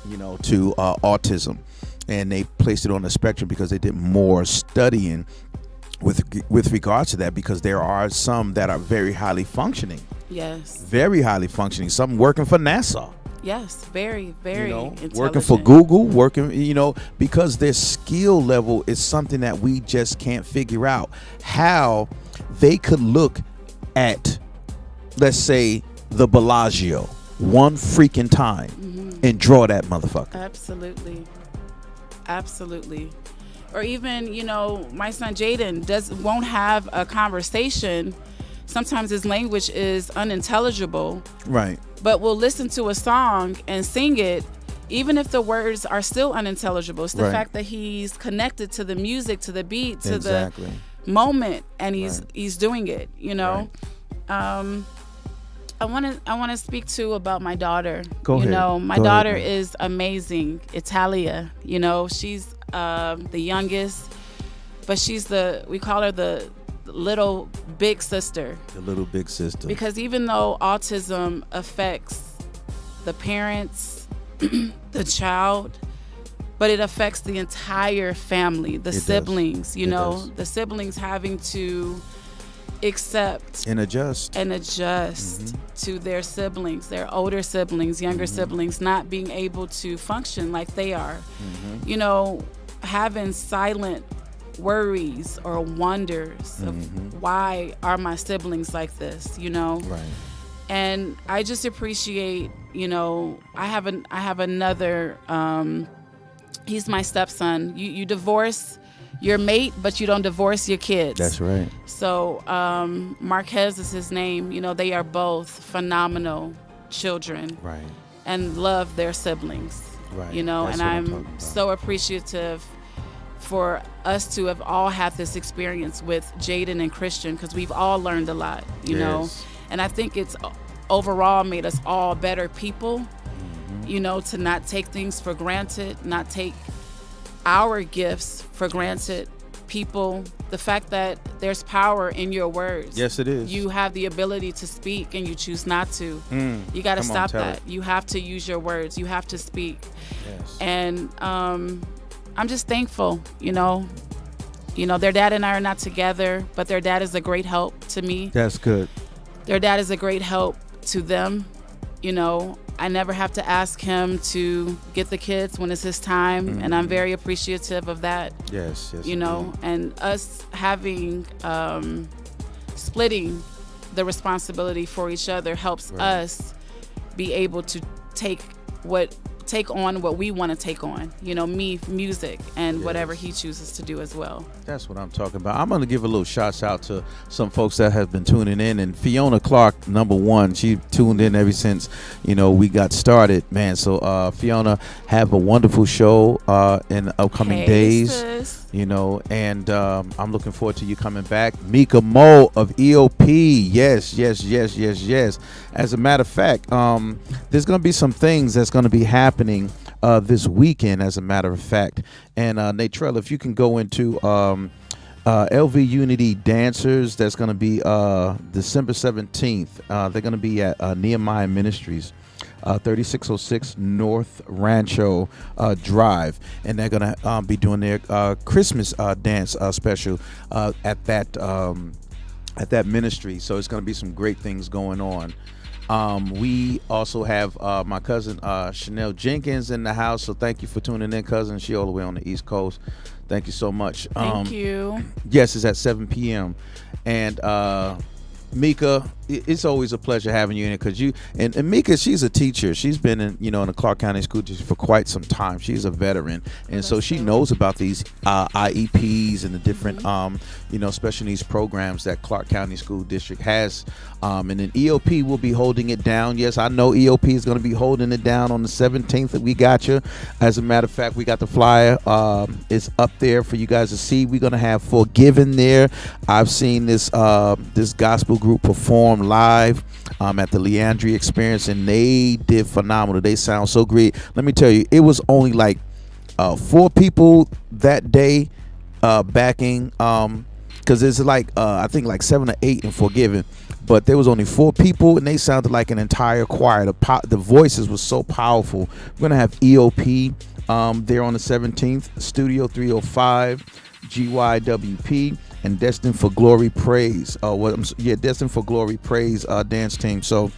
you know, to autism. And they placed it on the spectrum because they did more studying with regards to that, because there are some that are very highly functioning.
Yes.
Very highly functioning. Some working for NASA.
Yes, very, very
you know,
intelligent.
working for Google, you know, because their skill level is something that we just can't figure out. How they could look at, let's say, the Bellagio one freaking time and draw that motherfucker.
Absolutely. Or even, you know, my son Jaden won't have a conversation. Sometimes his language is unintelligible.
Right.
But we'll listen to a song and sing it, even if the words are still unintelligible. It's the fact that he's connected to the music, to the beat, to the moment, and he's doing it, you know. I want to speak too about my daughter.
Go ahead.
You know, my daughter is amazing. Italia, you know, she's the youngest, but we call her the little big sister.
The little big sister.
Because even though autism affects the parents, the child, but it affects the entire family, the siblings, you know, the siblings having to accept
and adjust
to their siblings, their older siblings, younger siblings, not being able to function like they are. You know, having silent worries or wonders of why are my siblings like this, you know. And I just appreciate, you know, I have another he's my stepson. You divorce your mate, but you don't divorce your kids.
That's right.
So Marquez is his name. You know, they are both phenomenal children.
Right.
And love their siblings.
Right.
You know,
That's
and
what I'm
I'm
talking about.
so appreciative for us to have all had this experience with Jaden and Christian, because we've all learned a lot, you know.
Yes.
And I think it's overall made us all better people, you know, to not take things for granted, not take our gifts for granted. People, the fact that there's power in your words.
Yes, it is.
You have the ability to speak and you choose not to. You got to
Come on,
stop
tell
that.
it.
You have to use your words. You have to speak.
Yes.
And I'm just thankful, you know. You know, their dad and I are not together, but their dad is a great help to me.
That's good.
Their dad is a great help to them. You know, I never have to ask him to get the kids when it's his time, and I'm very appreciative of that.
Yes.
You know, and us having splitting the responsibility for each other helps us be able to take on what we want to take on, you know, me, music, and whatever he chooses to do as well.
That's what I'm talking about. I'm going to give a little shouts out to some folks that have been tuning in. And Fiona Clark, #1, she tuned in ever since, you know, we got started, man. So Fiona, have a wonderful show in the upcoming days.
Sis.
You know, and I'm looking forward to you coming back. Mika Mo of EOP. Yes. As a matter of fact, there's going to be some things that's going to be happening this weekend, as a matter of fact. And Natrell, if you can go into LV Unity Dancers, that's going to be December 17th. They're going to be at Nehemiah Ministries. 3606 North Rancho Drive, and they're gonna be doing their Christmas dance special at that ministry. So it's gonna be some great things going on. We also have my cousin Chanel Jenkins in the house. So thank you for tuning in, cousin. She all the way on the East Coast. Thank you so much.
Thank you.
Yes, it's at 7 p.m. And Mika, it's always a pleasure having you in it, because you and Mika, she's a teacher. She's been in the Clark County School District for quite some time. She's a veteran, and so she knows about these IEPs and the different special needs programs that Clark County School District has. And then EOP will be holding it down. Yes, I know EOP is going to be holding it down on the 17th. We got you. As a matter of fact, we got the flyer. It's up there for you guys to see. We're going to have Forgiven there. I've seen this gospel group perform live at the Leandri Experience, and they did phenomenal. They sound so great. Let me tell you, it was only like 4 people that day backing, because it's like I think like 7 or 8 in Forgiven, but there was only 4 people, and they sounded like an entire choir. The voices were so powerful. We're gonna have EOP there on the 17th, Studio 305, GYWP, and Destined for Glory Praise. Destined for Glory Praise dance team. So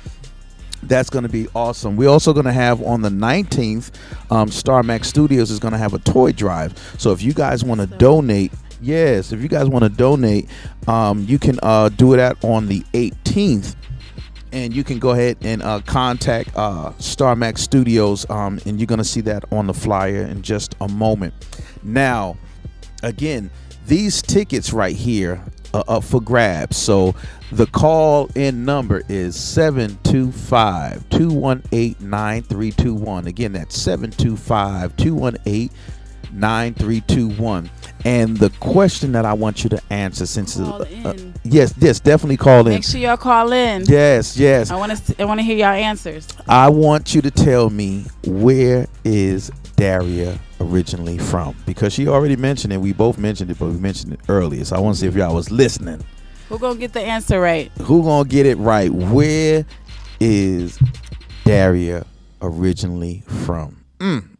that's going to be awesome. We're also going to have on the 19th, Star Max Studios is going to have a toy drive. So if you guys want to donate, you can do it on the 18th. And you can go ahead and contact Star Max Studios, and you're going to see that on the flyer in just a moment. Now, again, these tickets right here are up for grabs. So the call-in number is 725-218-9321. Again, that's 725-218-9321. And the question that I want you to answer, since yes, definitely call in.
Make sure y'all call in.
Yes.
I want to hear y'all answers.
I want you to tell me, where is Daria originally from? Because she already mentioned it. We both mentioned it, but we mentioned it earlier. So I want to see if y'all was listening.
Who gonna get the answer right?
Who gonna get it right? Where is Daria originally from? I'm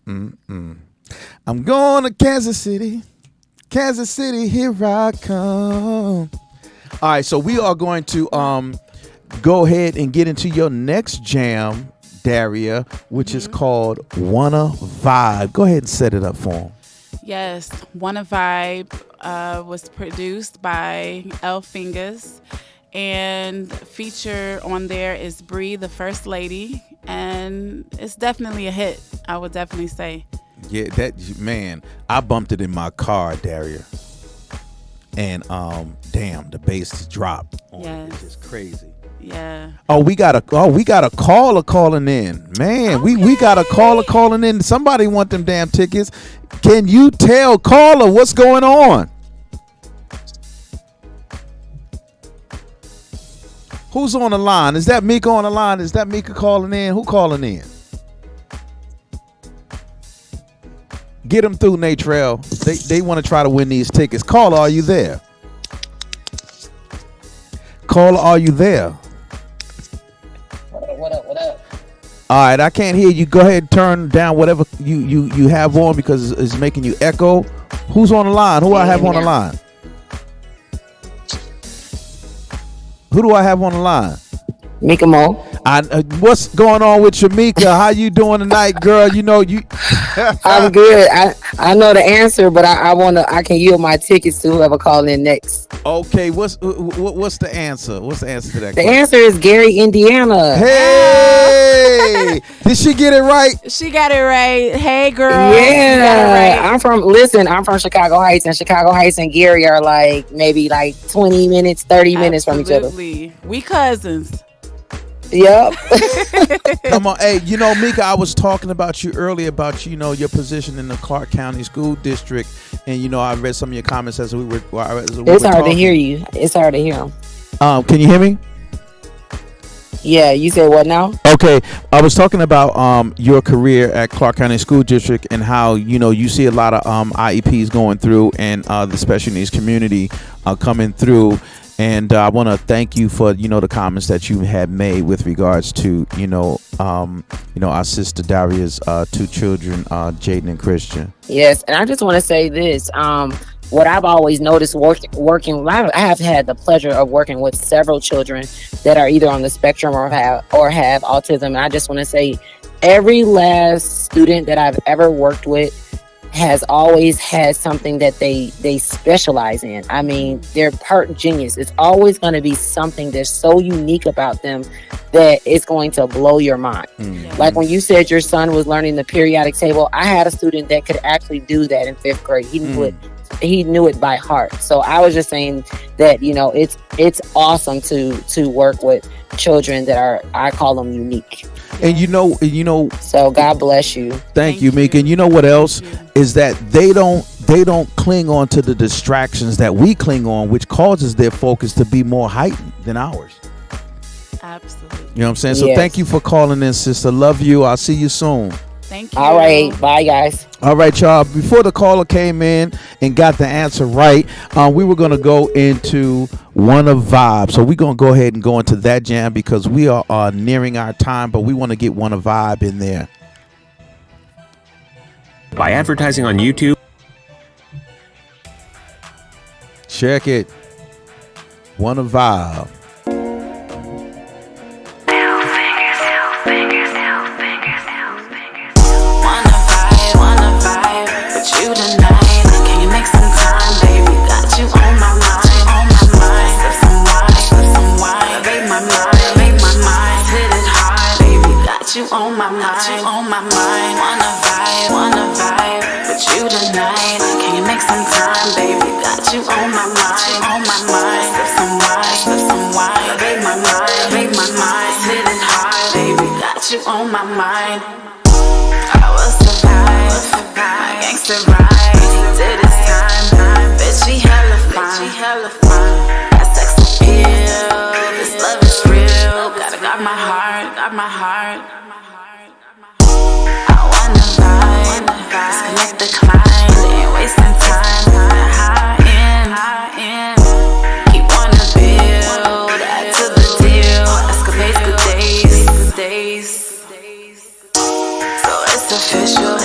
going to Kansas City. Kansas City, here I come. All right, so we are going to go ahead and get into your next jam, Daria, which is called Wanna Vibe. Go ahead and set it up for him.
Yes, Wanna Vibe was produced by L Fingers, and feature on there is Bree, the First Lady, and it's definitely a hit, I would definitely say.
Yeah, I bumped it in my car, Daria, and damn, the bass dropped on it. It's just crazy.
Yeah.
We got a caller calling in. Man, we got a caller calling in. Somebody want them damn tickets. Can you tell caller what's going on? Who's on the line? Is that Mika on the line? Is that Mika calling in? Who calling in? Get them through, Natrell. They want to try to win these tickets. Caller, are you there? Caller, are you there?
What up?
All right, I can't hear you. Go ahead and turn down whatever you have on because it's making you echo. Who's on the line? Who I have on the line? Who do I have on the line?
Mika Mo.
What's going on with you, Mika? How you doing tonight, girl? You know you.
I'm good. I know the answer, but I can yield my tickets to whoever calling in next.
Okay, what's the answer? What's the answer to that?
The
question?
answer is Gary, Indiana.
Hey, did she get it right?
She got it right. Hey, girl.
Yeah,
You got it right.
I'm from Chicago Heights, and Chicago Heights and Gary are like maybe like 20 minutes, 30 minutes from each other.
Absolutely. We cousins.
Yep.
Come on, hey, you know, Mika, I was talking about you earlier about your position in the Clark County School District, and I read some of your comments as we were.
It's hard to hear you. It's hard to hear them.
Can you hear me?
Yeah, you said what now?
Okay, I was talking about your career at Clark County School District and how you see a lot of IEPs going through and the special needs community coming through. And I want to thank you for the comments that you had made with regards to our sister Daria's 2 children, Jaden and Christian.
Yes, and I just want to say this. What I've always noticed working, I have had the pleasure of working with several children that are either on the spectrum or have autism. And I just want to say, every last student that I've ever worked with has always had something that they specialize in. I mean, they're part genius. It's always going to be something that's so unique about them that it's going to blow your mind.
Mm-hmm.
Like when you said your son was learning the periodic table, I had a student that could actually do that in 5th grade. He knew it by heart. So I was just saying that it's awesome to work with children that are, I call them, unique.
And
so God bless you.
Thank you, Mika. And you know what else is that they don't cling on to the distractions that we cling on, which causes their focus to be more heightened than ours.
Absolutely.
You know what I'm saying? So
Yes.
thank you for calling in, sister. Love you. I'll see you soon.
Thank you.
All right. Bye, guys.
All right, y'all. Before the caller came in and got the answer right, we were going to go into One of Vibe. So we're going to go ahead and go into that jam because we are nearing our time, but we want to get One of Vibe in there.
By advertising on YouTube.
Check it. One of Vibe.
On my mind, wanna vibe with you tonight. Can you make some time, baby? Got you on my mind, sip some wine, make my mind, hit it hard, baby. Got you on my mind. I will survive, my gangster ride till this time. Bitch, she hella fine, that sex appeal, this love is real. Got my heart. Disconnect the client, ain't wasting time. High end. Keep wanna build, add to the deal. Escapades, good days. So it's official.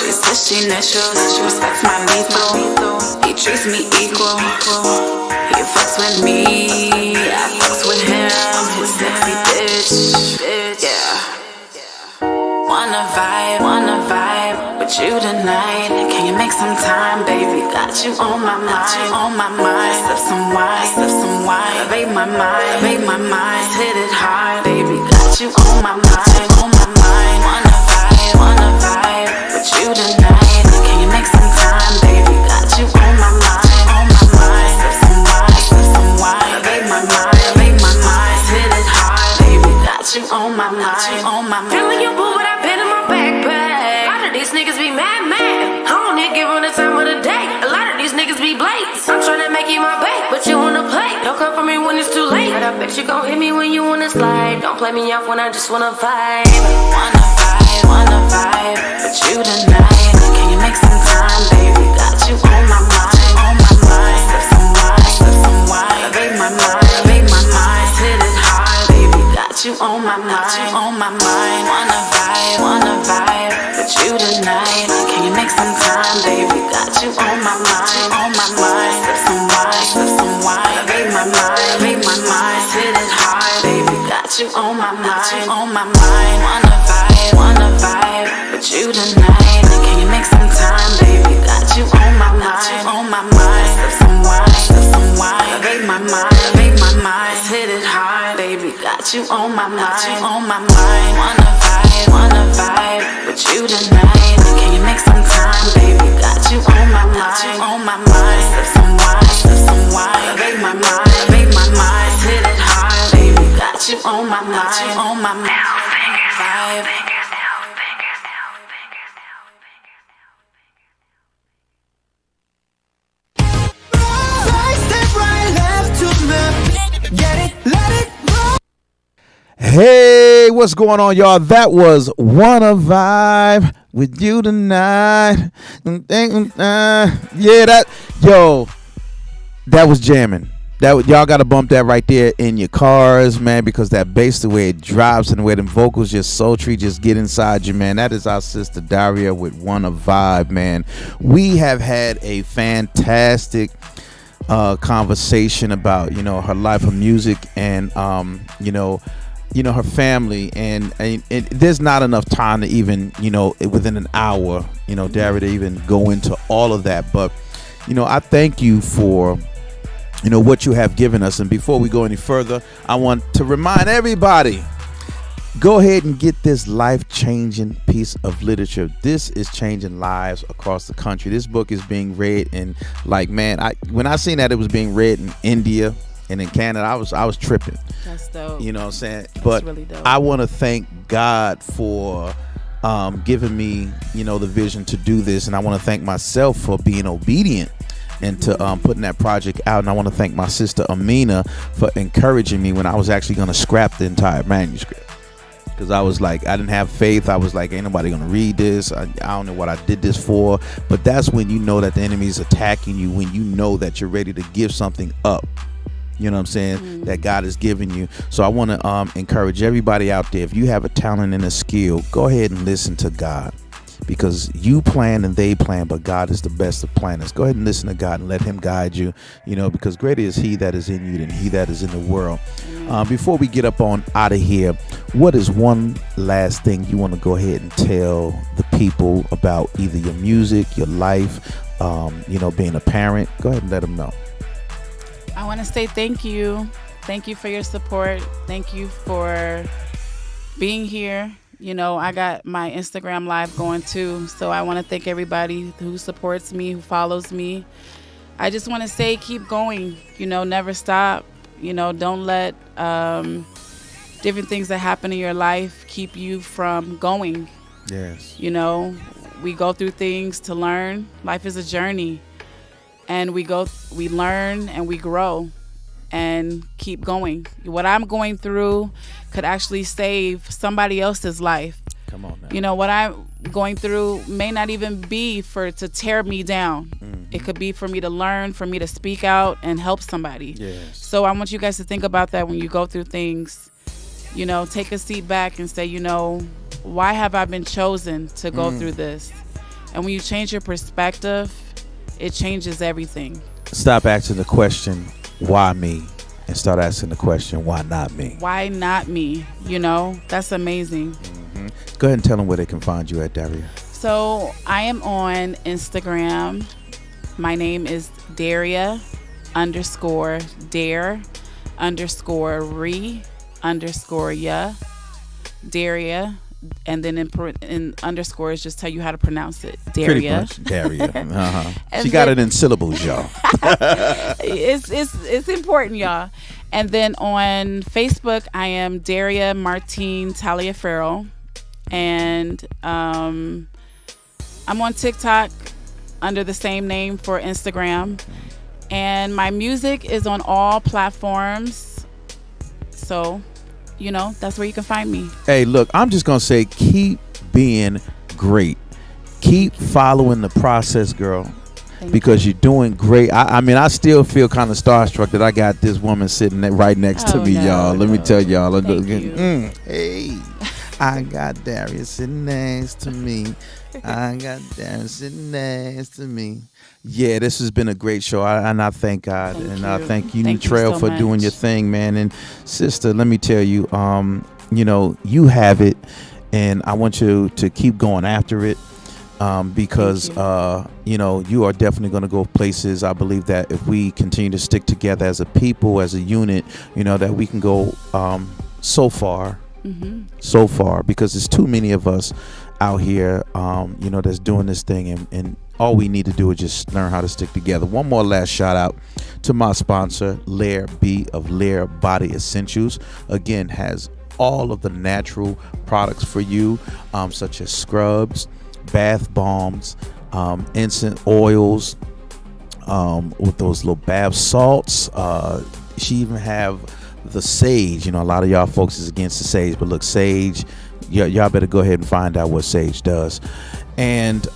We switch initials. She respects my lethal. He treats me equal. He fucks with me, I fucks with him. His sexy bitch. Yeah. Wanna vibe with you tonight. Can you make some time, baby? Got you on my mind. Sip some wine, make my mind, hit it hard, baby. Got you on my mind. Wanna vibe with you tonight. Can you make some time, baby? Got you on my mind. Sip some wine, make my mind, hit it hard. But you gon' hit me when you wanna slide. Don't play me off when I just wanna vibe. Wanna vibe with you tonight. Can you make some time, baby? Got you on my mind, on my mind. Sip some wine, make my mind. Hit it hard, baby. Got you on my mind, on my mind. Wanna vibe with you tonight. Can you make some time, baby? Got you on my mind, on my mind. Sip some wine, make my mind. Hit it hard, baby. Got you on my mind, on my mind. Wanna vibe with you tonight. Can you make some time, baby? Got you on my mind, on my mind. Sip some wine, make my mind. Hit it hard, baby. Got you on my mind, on my mind. Wanna vibe with you tonight. Can you make some time, baby? Got you on my mind, on my mind. Sip some wine, make my mind. Hit it hard, baby. Got you on my mind, on my mind. Vibe.
Hey, what's going on, y'all? That was Wanna Vibe with You Tonight. That was jamming. Y'all gotta bump that right there in your cars, man, because that bass, the way it drops and the way them vocals just sultry, just get inside you, man. That is our sister Daria with Wanna Vibe, man. We have had a fantastic conversation about, her life of music and her family, and there's not enough time to even within an hour Daria, to even go into all of that. But I thank you for what you have given us. And before we go any further, I want to remind everybody, go ahead and get this life-changing piece of literature. This is changing lives across the country. This book is being read in, when I seen that it was being read in India and in Canada, I was tripping.
That's dope.
You know what I'm saying?
That's
but
really dope.
I want to thank God for giving me, the vision to do this, and I want to thank myself for being obedient and to putting that project out. And I want to thank my sister Amina for encouraging me when I was actually going to scrap the entire manuscript, because I was like, I didn't have faith. I was like, ain't nobody gonna read this. I don't know what I did this for. But that's when you know that the enemy is attacking you, when you know that you're ready to give something up, you know what I'm saying, that God has given you. So I want to encourage everybody out there, if you have a talent and a skill, go ahead and listen to God, because you plan and they plan, but God is the best of planners. Go ahead and listen to God and let him guide you, because greater is he that is in you than he that is in the world. Before we get up on out of here, what is one last thing you want to go ahead and tell the people about either your music, your life, being a parent? Go ahead and let them know.
I want to say thank you. Thank you for your support. Thank you for being here. I got my Instagram live going too. So I want to thank everybody who supports me, who follows me. I just want to say, keep going, never stop. Don't let different things that happen in your life keep you from going.
Yes.
We go through things to learn. Life is a journey. And we learn and we grow and keep going. What I'm going through could actually save somebody else's life.
Come on now.
What I'm going through may not even be to tear me down. It could be for me to learn, for me to speak out and help somebody.
Yes.
So I want you guys to think about that when you go through things. Take a seat back and say, why have I been chosen to go through this? And when you change your perspective, it changes everything.
Stop asking the question, why me? And start asking the question, why not me?
Why not me? That's amazing.
Go ahead and tell them where they can find you at, Daria.
So I am on Instagram. My name is Daria _Dare _re _ya. Daria. And then in underscores just tell you how to pronounce it. Daria.
Pretty much. Daria. She got it in syllables, y'all.
It's important, y'all. And then on Facebook, I am Daria Martine Taliaferro. And I'm on TikTok under the same name for Instagram. And my music is on all platforms. So, that's where you can find me.
Hey, look, I'm just gonna say, keep being great. Keep following the process, girl. Because you're doing great. I mean, I still feel kind of starstruck that I got this woman sitting right next to me, y'all. Let me tell y'all. Hey, I got Darius sitting next to me. I got Darius sitting next to me. Yeah, this has been a great show, and I thank God, I thank you, Trail,
so
for
much.
doing your thing, man. And sister, let me tell you, you have it, and I want you to keep going after it. Because you are definitely going to go places. I believe that if we continue to stick together as a people, as a unit, that we can go so far, because there's too many of us out here, that's doing this thing, and all we need to do is just learn how to stick together. One more last shout out to my sponsor, Lair B of Lair Body Essentials. Again, has all of the natural products for you, such as scrubs, bath bombs, incense oils, with those little bath salts. She even have the sage. A lot of y'all folks is against the sage, but look, sage, y'all better go ahead and find out what sage does. And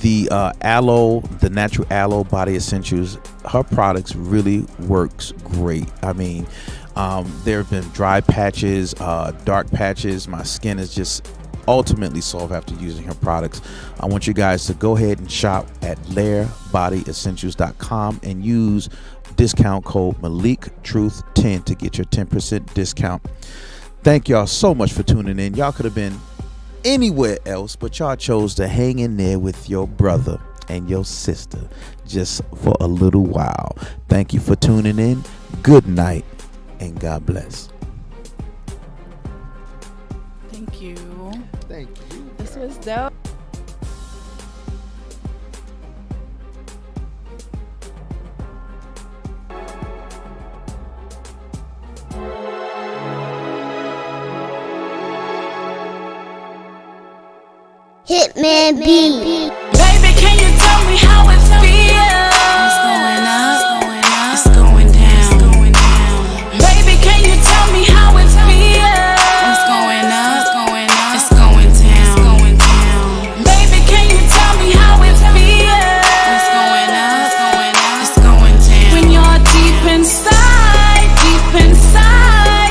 the aloe, the natural aloe body essentials, her products really works great. I mean, there have been dry patches, dark patches. My skin is just ultimately soft after using her products. I want you guys to go ahead and shop at LairBodyEssentials.com and use discount code MalikTruth10 to get your 10% discount. Thank y'all so much for tuning in. Y'all could have been anywhere else, but y'all chose to hang in there with your brother and your sister just for a little while. Thank you for tuning in. Good night and God bless.
Thank you.
Thank you.
This was dope.
Hitman B.
Baby, can you tell me how it feels? It's going up, it's going down, it's going down. Baby, can you tell me how it feels? It's going up, it's going down, it's going down. Baby, can you tell me how it feels? It's going up, it's going down. When you're deep inside,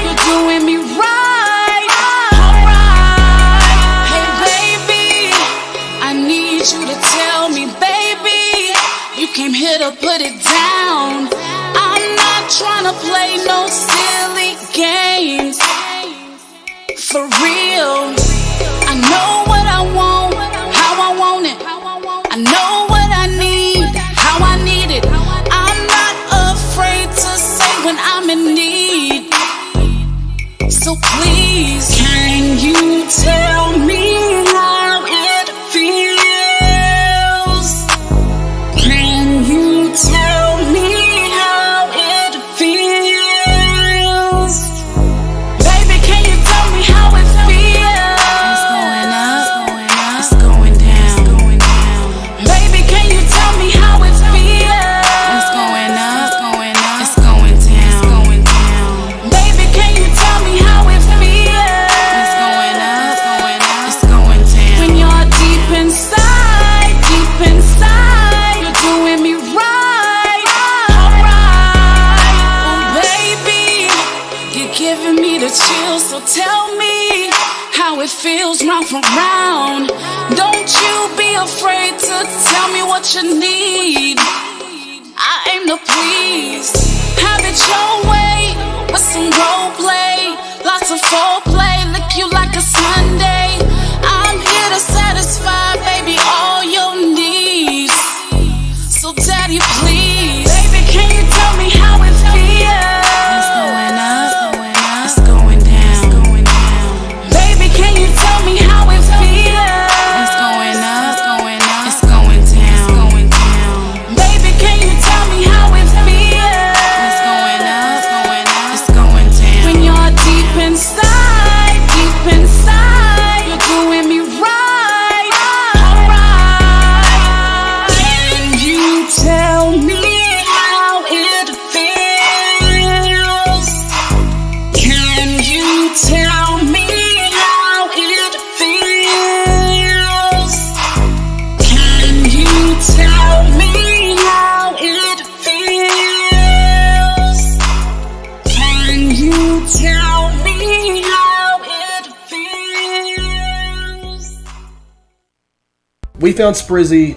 you're doing me right, alright. Hey baby, I need you to tell me, baby, you came here to put it down. I'm not trying to play no silly games. For real, I know what I want, how I want it. I know what I need, how I need it. I'm not afraid to say when I'm in need. So please, can you tell me how it feels? Can you tell me how it feels? Baby, can you tell me how it feels? It's going up, it's going down, it's going down. Baby, can you tell me how it feels? It's going up, it's going down, it's going down. Baby, can you tell me how it feels? It's going up, it's going down. When you're deep inside, you're doing me right, alright. Oh baby, you're giving me the chills, so tell me how it feels round for round. Don't you be afraid to tell me what you need. I aim to please, have it your way, with some role play, lots of foreplay, lick you like a Sunday. I'm here to satisfy, baby, all your needs. So daddy, please, baby, can you tell me how it feels? It's going up, it's going down, it's going down. Baby, can you tell me how it feels? It's going up, it's going down, it's going down. Baby, can you tell me how it feels? It's going up, it's going down. When you're deep inside,
we found Sprizzy